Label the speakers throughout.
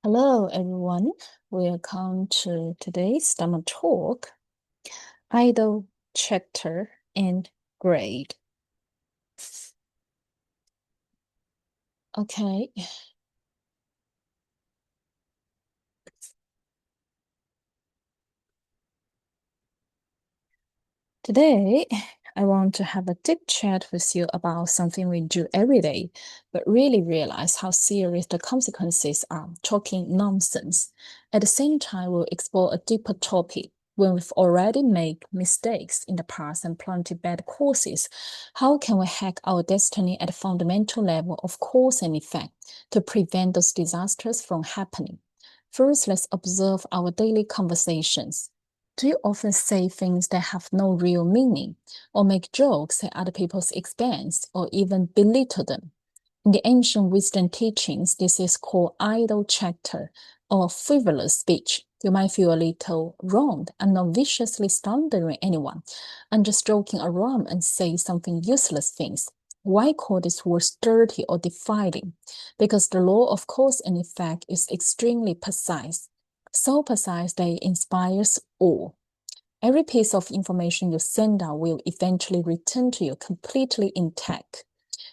Speaker 1: Hello, everyone. Welcome to today's Dharma talk, idle, chapter, and grade. Okay. Today, I want to have a deep chat with you about something we do every day, but really realize how serious the consequences are, talking nonsense. At the same time, we'll explore a deeper topic. When we've already made mistakes in the past and planted bad courses, how can we hack our destiny at a fundamental level of cause and effect to prevent those disasters from happening? First, let's observe our daily conversations. Do you often say things that have no real meaning, or make jokes at other people's expense, or even belittle them? In the ancient wisdom teachings, this is called idle chatter or frivolous speech. You might feel a little wronged and not viciously slandering anyone, and just joking around and say something useless things. Why call these words dirty or defiling? Because the law of cause and effect is extremely precise, so precise that it inspires awe. Every piece of information you send out will eventually return to you completely intact.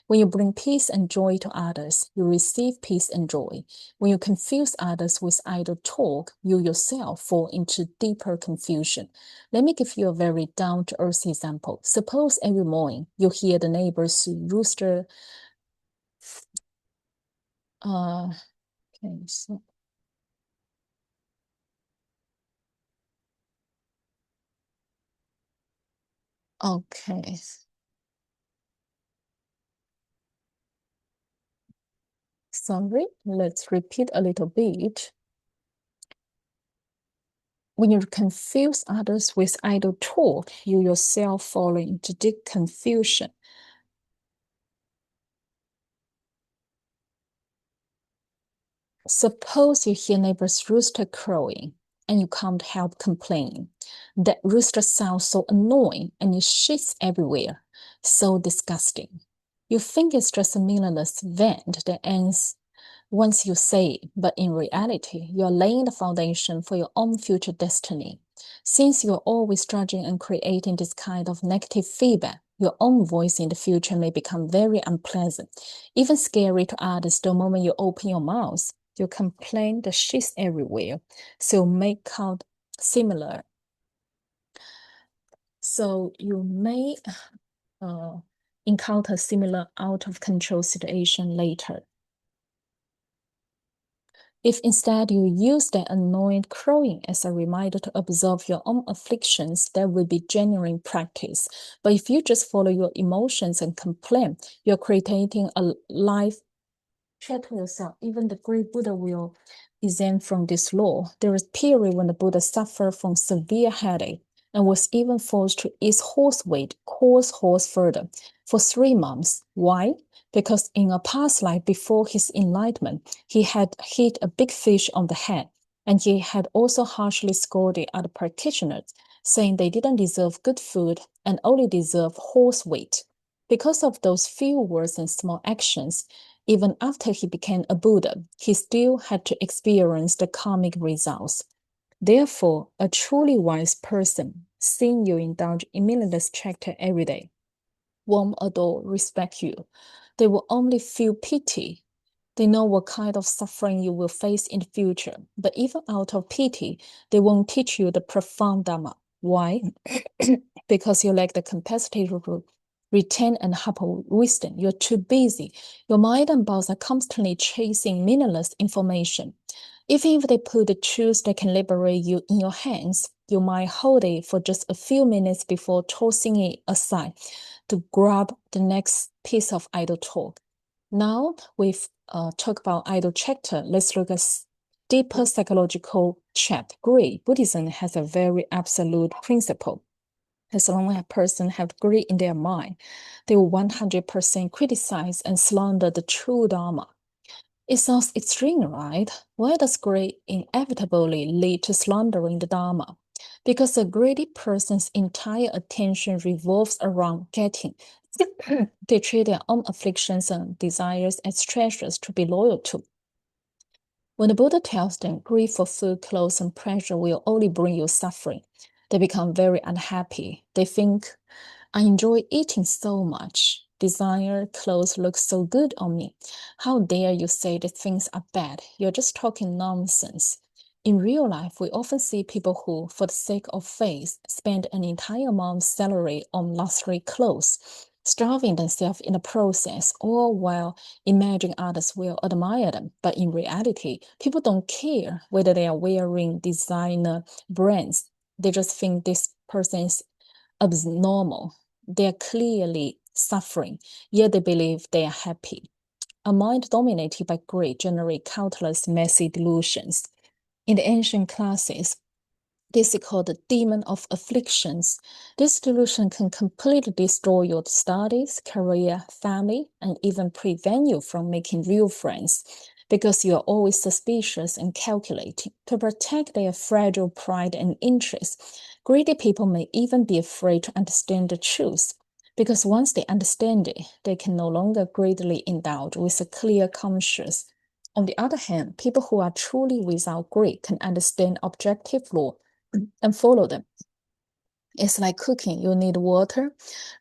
Speaker 1: When you bring peace and joy to others, you receive peace and joy. When you confuse others with idle talk, you yourself fall into deeper confusion. Let me give you a very down-to-earth example. Suppose every morning you hear the neighbor's rooster. Okay, so okay. Sorry, let's repeat a little bit. When you confuse others with idle talk, you yourself fall into deep confusion. Suppose you hear neighbor's rooster crowing and you can't help complaining. That rooster sounds so annoying and it shits everywhere. So disgusting. You think it's just a meaningless event that ends once you say it, but in reality, you're laying the foundation for your own future destiny. Since you're always judging and creating this kind of negative feedback, your own voice in the future may become very unpleasant, even scary to others the moment you open your mouth. You complain the shit's everywhere, so make out similar. So you may encounter similar out of control situation later. If instead you use that annoying crowing as a reminder to observe your own afflictions, that will be genuine practice. But if you just follow your emotions and complain, you're creating a life. Check to yourself. Even the great Buddha will exempt from this law. There was a period when the Buddha suffered from severe headache and was even forced to eat horse weight, course horse further, for 3 months. Why? Because in a past life before his enlightenment, he had hit a big fish on the head, and he had also harshly scolded other practitioners, saying they didn't deserve good food and only deserve horse weight. Because of those few words and small actions, even after he became a Buddha, he still had to experience the karmic results. Therefore, a truly wise person, seeing you indulge in meaningless chatter every day, won't adore, respect you. They will only feel pity. They know what kind of suffering you will face in the future, but even out of pity, they won't teach you the profound Dharma. Why? Because you lack the capacity to retain and harp wisdom. You're too busy. Your mind and body are constantly chasing meaningless information. Even if they put the truth that can liberate you in your hands, you might hold it for just a few minutes before tossing it aside to grab the next piece of idle talk. Now we've talked about idle chatter. Let's look at deeper psychological chat. Greed. Buddhism has a very absolute principle. As long as a person has greed in their mind, they will 100% criticize and slander the true Dharma. It sounds extreme, right? Why does greed inevitably lead to slandering the Dharma? Because a greedy person's entire attention revolves around getting. They treat their own afflictions and desires as treasures to be loyal to. When the Buddha tells them grief for food, clothes, and pleasure will only bring you suffering, they become very unhappy. They think, I enjoy eating so much. Desire, clothes look so good on me. How dare you say that things are bad? You're just talking nonsense. In real life, we often see people who, for the sake of faith, spend an entire month's salary on luxury clothes, starving themselves in the process, all while imagining others will admire them. But in reality, people don't care whether they are wearing designer brands. They just think this person is abnormal. They are clearly suffering, yet they believe they are happy. A mind dominated by greed generates countless messy delusions. In the ancient classes, this is called the demon of afflictions. This delusion can completely destroy your studies, career, family, and even prevent you from making real friends because you are always suspicious and calculating. To protect their fragile pride and interest, greedy people may even be afraid to understand the truth. Because once they understand it, they can no longer greedily indulge with a clear conscience. On the other hand, people who are truly without greed can understand objective law and follow them. It's like cooking. You need water,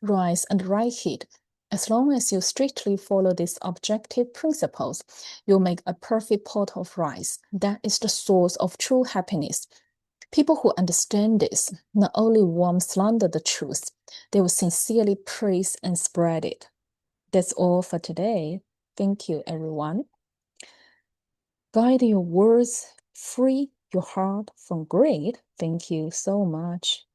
Speaker 1: rice, and right heat. As long as you strictly follow these objective principles, you'll make a perfect pot of rice. That is the source of true happiness. People who understand this not only won't slander the truth, they will sincerely praise and spread it. That's all for today. Thank you, everyone. Guide your words, free your heart from greed. Thank you so much.